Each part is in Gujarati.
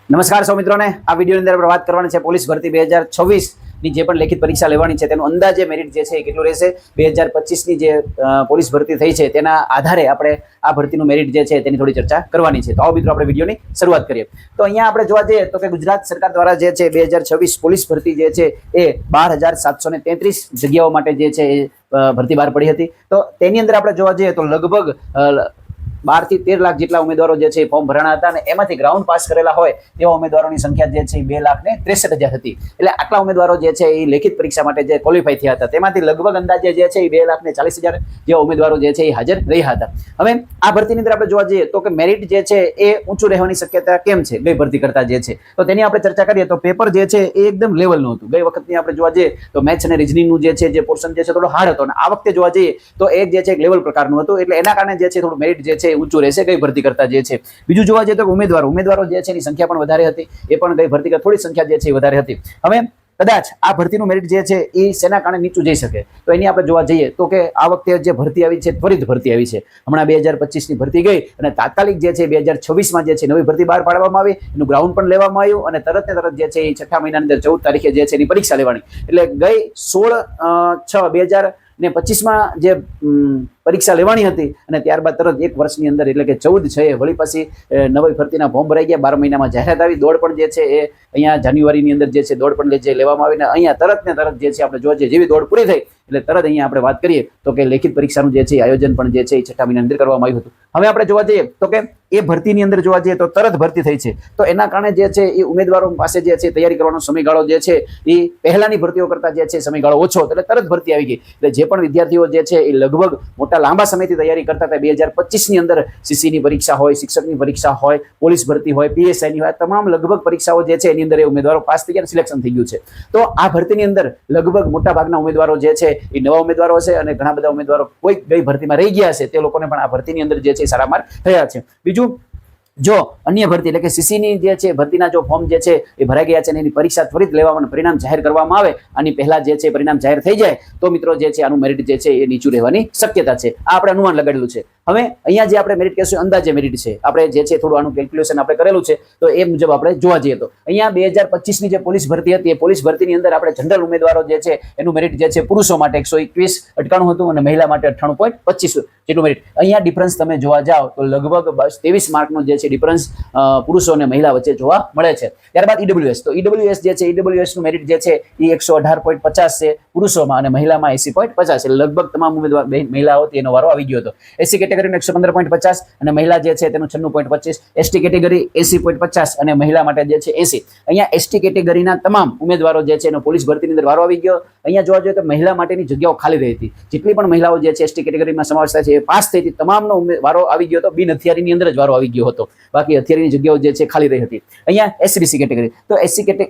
નમસ્કાર સૌ મિત્રોને આ વિડીયોની અંદર આપણે વાત કરવાની છે પોલીસ ભરતી 2026 ની જે પણ લેખિત પરીક્ષા લેવાની છે તેનું અંદાજે મેરિટ જે છે એ કેટલું રહેશે। 2025 ની જે પોલીસ ભરતી થઈ છે તેના આધારે આપણે આ ભરતીનું મેરિટ જે છે તેની થોડી ચર્ચા કરવાની છે। તો આવો મિત્રો આપણે વિડીયોની શરૂઆત કરીએ। તો અહીંયા આપણે જોવા જઈએ તો કે ગુજરાત સરકાર દ્વારા જે છે 2026 પોલીસ ભરતી જે છે એ 12,733 જગ્યાઓ માટે જે છે એ ભરતી બહાર પડી હતી। તો તેની અંદર આપણે જોવા જઈએ તો લગભગ 12 થી 13 લાખ જેટલા ઉમેદવારો જે છે ફોર્મ ભરાણા હતા અને એમાંથી ગ્રાઉન્ડ પાસ કરેલા હોય તેવા ઉમેદવારોની સંખ્યા જે છે 2,63,000 હતી। એટલે આટલા ઉમેદવારો જે છે એ લેખિત પરીક્ષા માટે જે ક્વોલિફાય થયા હતા તેમાંથી લગભગ અંદાજે જે છે એ 2,40,000 જેવા ઉમેદવારો જે છે એ હાજર રહ્યા હતા। હવે આ ભરતીની અંદર આપણે જોવા જઈએ તો કે મેરિટ જે છે એ ઊંચું રહેવાની શક્યતા કેમ છે ગઈ ભરતી કરતા જે છે, તો તેની આપણે ચર્ચા કરીએ તો પેપર જે છે એ એકદમ લેવલનું હતું। ગઈ વખતની આપણે જોવા જઈએ તો મેથ્સ અને રીઝનિંગનું જે છે જે પોર્શન જે છે થોડો હાર્ડ હતો અને આ વખતે જોવા જઈએ તો એક જે છે એક લેવલ પ્રકારનું હતું। એટલે એના કારણે જે છે થોડું મેરિટ જે છે ઊંચું રહેશે ગઈ ભરતી કરતા જે છે। બીજું જોવા જઈએ તો ઉમેદવારો જે છે એની સંખ્યા પણ વધારે હતી, એ પણ ગઈ ભરતી કરતા થોડી સંખ્યા જે છે એ વધારે હતી। હવે કદાચ આ ભરતીનું મેરિટ જે છે એ શેના કારણે નીચું જઈ શકે તો એની આપણે જોવા જઈએ તો કે આ વખતે જે ભરતી આવી છે ત્વરિત ભરતી આવી છે। હમણાં 2025 ની ભરતી ગઈ અને તાત્કાલિક જે છે 2026 માં જે છે નવી ભરતી બહાર પાડવામાં આવી, એનું ગ્રાઉન્ડ પણ લેવામાં આવ્યું અને તરત ને તરત જે છે એ છઠ્ઠા મહિનાની અંદર 14 તારીખે જે છે એની પરીક્ષા લેવાની। એટલે ગઈ 16/6/2025 માં જે પરીક્ષા લેવાની હતી અને ત્યારબાદ તરત એક વર્ષની અંદર એટલે કે 14/6 વળી પાછી નવી ભરતીના ફોર્મ ભરાઈ ગયા। 12 મહિનામાં જાહેરાત આવી, દોડ પણ જે છે એ અહીંયા જાન્યુઆરીની અંદર જે છે દોડ પણ જે લેવામાં આવી ને અહીંયા તરત ને તરત જે છે આપણે જોવા જઈએ જેવી દોડ પૂરી થઈ એટલે તરત અહીંયા આપણે વાત કરીએ તો કે લેખિત પરીક્ષાનું જે છે આયોજન પણ જે છે એ છઠ્ઠા મહિનાની અંદર કરવામાં આવ્યું હતું। હવે આપણે જોવા જઈએ તો કે એ ભરતીની અંદર જોવા જઈએ તો તરત ભરતી થઈ છે, તો એના કારણે જે છે એ ઉમેદવારો પાસે જે છે તૈયારી કરવાનો સમયગાળો જે છે એ પહેલાની ભરતીઓ કરતા જે છે સમયગાળો ઓછો હતો, એટલે તરત ભરતી આવી ગઈ। એટલે જે પણ વિદ્યાર્થીઓ જે છે એ લગભગ મોટા લાંબા સમયથી તૈયારી કરતા હતા 2025 ની અંદર સીસીની પરીક્ષા હોય, શિક્ષકની પરીક્ષા હોય, પોલીસ ભરતી હોય, પીએસઆઈની હોય, તમામ લગભગ પરીક્ષાઓ જે છે એની અંદર એ ઉમેદવારો પાસ થઈ ગયા, સિલેક્શન થઈ ગયું છે। તો આ ભરતીની અંદર લગભગ મોટા ભાગના ઉમેદવારો જે છે એ નવા ઉમેદવારો હશે અને ઘણા બધા ઉમેદવારો કોઈ ગઈ ભરતીમાં રહી ગયા હશે તે લોકોને પણ આ ભરતીની અંદર જે છે સારા માર્ક થયા છે। બીજું જો અન્ય ભરતી એટલે કે સીસીની જે છે ભરતીના જો ફોર્મ જે છે એ ભરાઈ ગયા છે અને એની પરીક્ષા ત્વરિત લેવામાં પરિણામ જાહેર કરવામાં આવે, આની પહેલા જે છે પરિણામ જાહેર થઈ જાય તો મિત્રો જે છે આનું મેરિટ જે છે એ નીચું રહેવાની શક્યતા છે। આ આપણે અનુમાન લગાડેલું છે। હવે અહીંયા જે આપણે મેરિટ કહેશું અંદાજે મેરિટ છે, આપણે જે છે થોડું આનું કેલ્ક્યુલેશન આપણે કરેલું છે તો એ મુજબ આપણે જોવા જઈએ તો અહીંયા 2025 ની જે પોલીસ ભરતી હતી એ પોલીસ ભરતીની અંદર આપણે જનરલ ઉમેદવારો જે છે એનું મેરિટ જે છે પુરુષો માટે 121.98 હતું અને મહિલા માટે 98.25 જેટલું મેરિટ। અહીંયા ડિફરન્સ તમે જોવા જાઓ તો લગભગ 23 માર્કનો જે છે ડિફરન્સ પુરુષો અને મહિલા વચ્ચે જોવા મળે છે। ત્યારબાદ ઈડબ્લ્યુએસ, તો ઈડબ્લ્યુએસ જે છે ઈડબ્લ્યુએસ નું મેરિટ જે છે એ 118.50 છે પુરુષોમાં અને મહિલામાં 80.50, એટલે લગભગ તમામ ઉમેદવાર મહિલાઓ તેનો વારો આવી ગયો હતો। એસસી કેટેગરીનો 115.50 અને મહિલા જે છે તેનું 96.25, એસટી કેટેગરી 80.50 અને મહિલા માટે જે છે 80। અહીંયા એસટી કેટેગરીના તમામ ઉમેદવારો જે છે એનો પોલીસ ભરતીની અંદર વારો આવી ગયો। અહીંયા જોવા જોઈએ તો મહિલા માટેની જગ્યાઓ ખાલી રહી હતી, જેટલી પણ મહિલાઓ જે છે એસટી કેટેગરીમાં સમાવેશ થાય છે એ પાસ થઈ હતી, તમામનો વારો આવી ગયો હતો, બિન હથિયારીની અંદર જ વારો આવી ગયો હતો, બાકી હથિયારીની જગ્યાઓ જે છે ખાલી રહી હતી। અહીંયા એસસીબીસી કેટેગરી, તો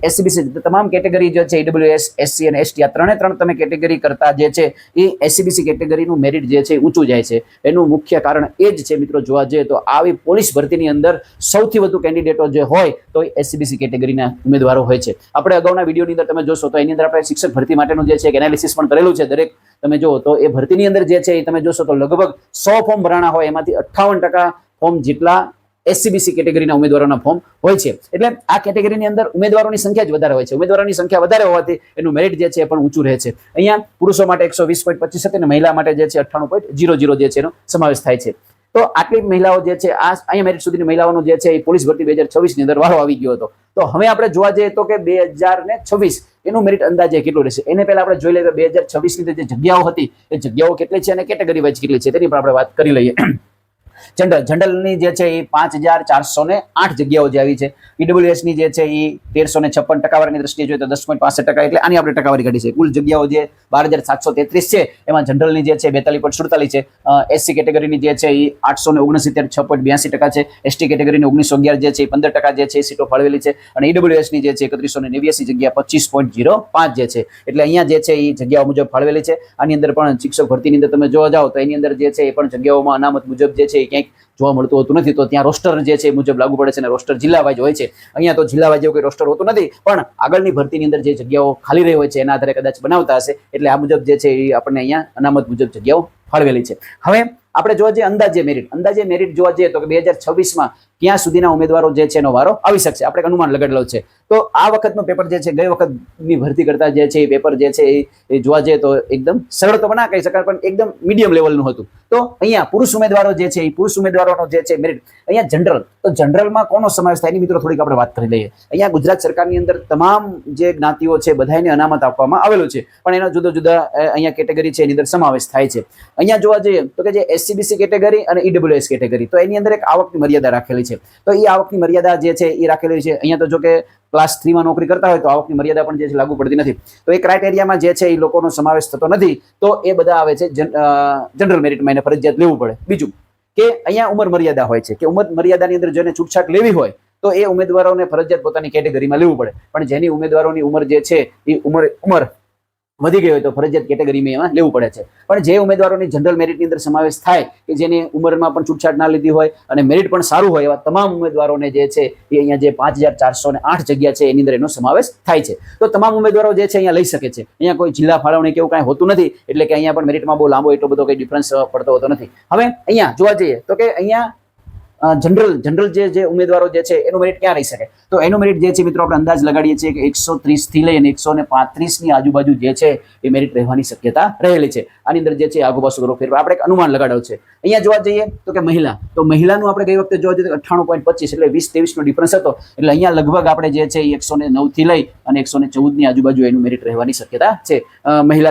એસસીબીસી તમામ કેટેગરી જે છે ઈડબ્લ્યુએસ, એસસી અને એસટી આ ત્રણ તમે કેટેગરી કરતા જે છે એ એસસીબીસી કેટેગરીનું મેરિટ જે છે ઊંચું જાય છે। એનું મુખ્ય કારણ એ જ છે મિત્રો જોવા જઈએ તો આવી પોલીસ ભરતીની અંદર સૌથી વધુ કેન્ડિડેટો જે હોય તો એસસીબીસી કેટેગરીના ઉમેદવારો હોય છે। આપણે અગાઉના વિડીયોની અંદર તમે જોશો તો એની અંદર આપણે શિક્ષક ભરતી માટેનું જે છે એક એનાલિસિસ પણ કરેલું છે। દરેક તમે જુઓ તો એ ભરતીની અંદર જે છે એ તમે જોશો તો લગભગ 100 ફોર્મ ભરાણા હોય એમાંથી 58% ફોર્મ જેટલા એસસીબીસી કેટેગરીના ઉમેદવારોના ફોર્મ હોય છે। એટલે આ કેટેગરીની અંદર ઉમેદવારોની સંખ્યા જ વધારે હોય છે, ઉમેદવારોની સંખ્યા વધારે હોવાથી એનું મેરિટ જે છે એ પણ ઊંચું રહે છે। અહીંયા પુરુષો માટે 120.25 હતી અને મહિલા માટે જે છે 98.00 જે છે એનો સમાવેશ થાય છે। તો આટલી મહિલાઓ જે છે આ અહીંયા મેરિટ સુધીની મહિલાઓનો જે છે એ પોલીસ ભરતી 2026 ની અંદર વારો આવી ગયો હતો। તો હવે આપણે જોવા જઈએ તો કે 2026 એનું મેરિટ અંદાજે કેટલું રહેશે એને પહેલા આપણે જોઈ લઈએ 2026 ની જે જગ્યાઓ હતી એ જગ્યાઓ કેટલી છે અને કેટેગરી વાઇઝ કેટલી છે તેની પર આપણે વાત કરી લઈએ। જનરલની જે છે એ 5,408 જગ્યાઓ જે આવી છે, ઈડબ્લ્યુએસ ની જે છે એ 1356 ટકાવારીની દ્રષ્ટિએ જોઈએ તો 10.65%, એટલે આની આપણે ટકાવારી કાઢી છે। કુલ જગ્યાઓ જે 12,733 છે એમાં જનરલની જે છે 42.47 છે, એસસી કેટેગરીની જે છે એ 869 6.82% છે, એસટી કેટેગરીની 1911 જે છે 15% જે છે સીટો ફાળવેલી છે અને ઈડબ્લ્યુએસ ની જે છે 3189 જગ્યા 25.05 જે છે, એટલે અહીંયા જે છે એ જગ્યાઓ મુજબ ફાળવેલી છે। આની અંદર પણ શિક્ષક ભરતીની અંદર તમે જોવા જાઓ તો એની અંદર જે છે એ પણ જગ્યાઓમાં અનામત મુજબ જે છે એ ક્યાંક જોવા મળતું હોતું નથી, તો ત્યાં રોસ્ટર જે છે મુજબ લાગુ પડે છે અને રોસ્ટર જિલ્લા વાઇઝ હોય છે। અહીંયા તો જિલ્લા વાઇઝ કોઈ રોસ્ટર હોતું નથી, પણ આગળની ભરતીની અંદર જે જગ્યાઓ ખાલી રહી હોય છે એના આધારે કદાચ બનાવતા હશે, એટલે આ મુજબ જે છે એ આપણને અહીંયા અનામત મુજબ જગ્યાઓ ફાળવેલી છે. હવે આપણે જોવા જઈએ અંદાજે મેરિટ જોવા જઈએ તો કે 2026માં ક્યાં સુધીના ઉમેદવારો જે છે એનો વારો આવી શકશે, આપણે એક અનુમાન લગાડેલો છે. તો આ વખતનું પેપર જે છે ગઈ વખતની ભરતી કરતા જે છે એ પેપર જે છે એ જોવા જઈએ તો એકદમ સરળ તો ના કહી શકાય, પણ એકદમ મીડિયમ લેવલનું હતું. તો અહીંયા પુરુષ ઉમેદવારો જે છે એ પુરુષ ઉમેદવારોનો જે છે મેરિટ, અહીંયા જનરલ, તો જનરલમાં કોનો સમાવેશ થાય એની મિત્રો થોડીક આપણે વાત કરી લઈએ. અહીંયા ગુજરાત સરકારની અંદર તમામ જે જ્ઞાતિઓ છે બધાને અનામત આપવામાં આવેલું છે, પણ એનો જુદા જુદા અહીંયા કેટેગરી છે એની અંદર સમાવેશ થાય છે. અહીંયા જોવા જઈએ તો કે જે SCBC કેટેગરી અને EWS કેટેગરી, તો એની અંદર એક આવકની મર્યાદા રાખેલી છે. તો એ આવકની મર્યાદા જે છે એ રાખેલી છે. અહીંયા તો જો કે ક્લાસ 3માં નોકરી કરતા હોય તો આવકની મર્યાદા પણ જે છે લાગુ પડતી નથી. તો એ ક્રાઇટેરિયામાં જે છે એ લોકોનો સમાવેશ થતો નથી. તો એ બધા આવે છે જનરલ મેરિટમાં એને ફરજિયાત લેવું પડે. બીજું કે અહીંયા ઉંમર મર્યાદા હોય છે કે ઉંમર મર્યાદાની અંદર જેને છૂટછાટ લેવી હોય તો એ ઉમેદવારોને ફરજિયાત પોતાની કેટેગરીમાં લેવું પડે. પણ જેની ઉમેદવારોની ઉંમર જે છે એ ઉંમર વધી ગઈ હોય તો ફરજિયાત કેટેગરીમાં એમાં લેવું પડે છે. પણ જે ઉમેદવારોની જનરલ મેરિટની અંદર સમાવેશ થાય કે જેની ઉંમરમાં પણ છૂટછાટ ના લીધી હોય અને મેરિટ પણ સારું હોય એવા તમામ ઉમેદવારોને જે છે એ અહીંયા જે 5408 જગ્યા છે એની અંદર એનો સમાવેશ થાય છે. તો તમામ ઉમેદવારો જે છે અહીંયા લઈ શકે છે. અહીંયા કોઈ જિલ્લા ફાળવણી કે એવું કાંઈ હોતું નથી, એટલે કે અહીંયા પણ મેરિટમાં બહુ લાંબો એટલો બધો કંઈ ડિફરન્સ પડતો હોતો નથી. હવે અહીંયા જોવા જઈએ તો કે અહીંયા જનરલ જે ઉમેદવારો જે છે એનું મેરિટ ક્યાં રહી શકે, તો એનું મેરિટ જે છે મિત્રો આપણે અંદાજ લગાડીએ છીએ કે 130 થી લઈ અને 135 ની આજુબાજુ જે છે એ મેરિટ રહેવાની શક્યતા રહેલી છે. આની અંદર જે છે આગુ પાછું કરો ફેરફાર આપણે એક અનુમાન લગાડ્યો છે. અહીંયા જોવા જઈએ તો કે મહિલાનું આપણે ગઈ વખતે જોવા જઈએ 98.25 એટલે 20-23 નો ડિફરન્સ હતો. એટલે અહીંયા લગભગ આપણે જે છે 109 થી લઈ અને 114 ની આજુબાજુ એનું મેરિટ રહેવાની શક્યતા છે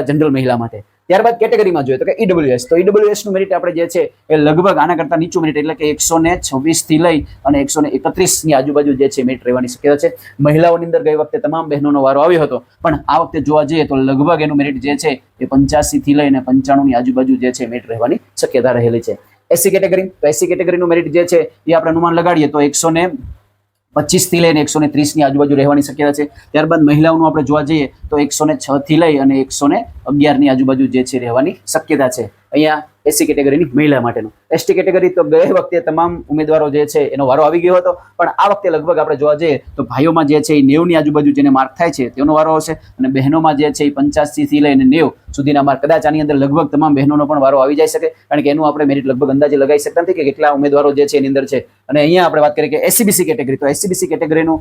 જનરલ મહિલા માટે. ત્યારબાદ કેટેગરીમાં જોઈએ તો કે EWS, તો EWS નું મેરિટ આપણે જે છે એ લગભગ આના કરતા નીચું મેરિટ એટલે કે 126 થી લઈ અને 131 ની આજુબાજુ જે છે મેરિટ રહેવાની શક્યતા છે. મહિલાઓની અંદર ગઈ વખતે તમામ બહેનોનો વારો આવ્યો હતો, પણ આ વખતે જોવા જઈએ તો લગભગ એનું મેરિટ જે છે એ 85 થી લઈ અને 95 ની આજુબાજુ જે છે મેરિટ રહેવાની શક્યતા રહેલી છે. SC કેટેગરી, તો SC કેટેગરીનું મેરિટ જે છે એ આપણે અનુમાન લગાડીએ તો 125 થી લઈને 130 ની આજુબાજુ રહેવાની શક્યતા છે. ત્યારબાદ મહિલાઓનું આપણે જોવા જઈએ તો 106 થી લઈ અને 111 ની આજુબાજુ જે છે રહેવાની શક્યતા છે અહીંયા SC કેટેગરીની મહિલા માટેનું. ST કેટેગરી તો ગઈ વખતે તમામ ઉમેદવારો જે છે એનો વારો આવી ગયો હતો, પણ આ વખતે લગભગ આપણે જોવા જઈએ તો ભાઈઓમાં જે છે એ 90 ની આજુબાજુ જેને માર્ક થાય છે તેનો વારો આવશે, અને બહેનોમાં જે છે એ 85 થી લઈને 90 સુધીના માર્ક, કદાચ આની અંદર લગભગ તમામ બહેનોનો પણ વારો આવી જાય શકે, કારણ કે એનું આપણે મેરિટ લગભગ અંદાજે લગાવી શકતા નથી કે કેટલા ઉમેદવારો જે છે એની અંદર છે. અને અહીંયા આપણે વાત કરીએ કે SCBC કેટેગરી, તો SCBC કેટેગરીનું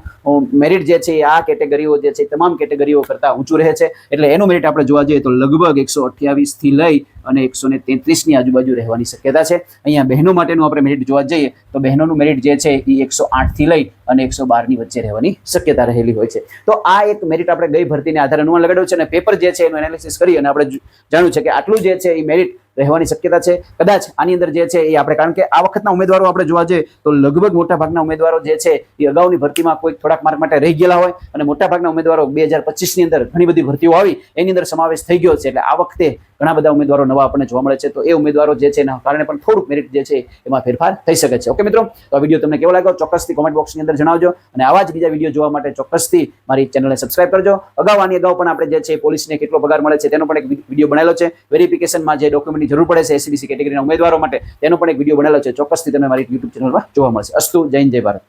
મેરિટ જે છે આ કેટેગરીઓ જે છે તમામ કેટેગરીઓ કરતાં ઊંચું રહે છે. એટલે એનું મેરિટ આપણે જોવા જઈએ તો લગભગ 128 થી લઈ અને 133 ની આજુબાજુ રહેવાની શક્યતા છે. અહીંયા બહેનો માટેનું આપણે મેરિટ જોવા જઈએ તો બહેનોનું મેરિટ જે છે એ 108 થી લઈ અને 112 ની વચ્ચે રહેવાની શક્યતા રહેલી હોય છે. તો આ એક મેરિટ આપણે ગઈ ભરતીને આધારે અનુમાન લગાડ્યું છે અને પેપર જે છે એનું એનાલિસિસ કરી અને આપણે જાણ્યું છે કે આટલું જે છે એ મેરિટ રહેવાની શક્યતા છે. કદાચ આની અંદર જે છે એ આપણે, કારણ કે આ વખતના ઉમેદવારો આપણે જોવા જઈએ તો લગભગ મોટાભાગના ઉમેદવારો જે છે એ અગાઉની ભરતીમાં કોઈ થોડાક માર્ક માટે રહી ગયેલા હોય, અને મોટાભાગના ઉમેદવારો 2025 ની અંદર ઘણી બધી ભરતીઓ આવી એની અંદર સમાવેશ થઈ ગયો છે. એટલે આ વખતે ઘણા બધા ઉમેદવારો નવા આપણને જોવા મળે છે. તો એ ઉમેદવારો જે છે એના કારણે પણ થોડુંક મેરિટ જે છે એમાં ફેરફાર થઈ શકે છે. ઓકે મિત્રો, તો આ વિડીયો તમને કેવો લાગ્યો ચોક્કસથી કોમેન્ટ બોક્સની અંદર જણાવજો, અને આવા જ બીજા વિડીયો જોવા માટે ચોક્કસથી મારી ચેનલને સબસ્ક્રાઇબ કરજો. અગાઉ પણ આપણે જે છે પોલીસને કેટલો પગાર મળે છે તેનો પણ એક વિડીયો બનાવેલો છે. વેરિફિકેશનમાં જે ડોક્યુમેન્ટની જરૂર પડે છે SCBC કેટેગરીના ઉમેદવારો માટે તેનો પણ એક વિડીયો બનાવેલો છે. ચોક્કસથી તમે મારી YouTube ચેનલમાં જોવા મળશે. અસ્તુ, જય હિન્દ, જય ભારત.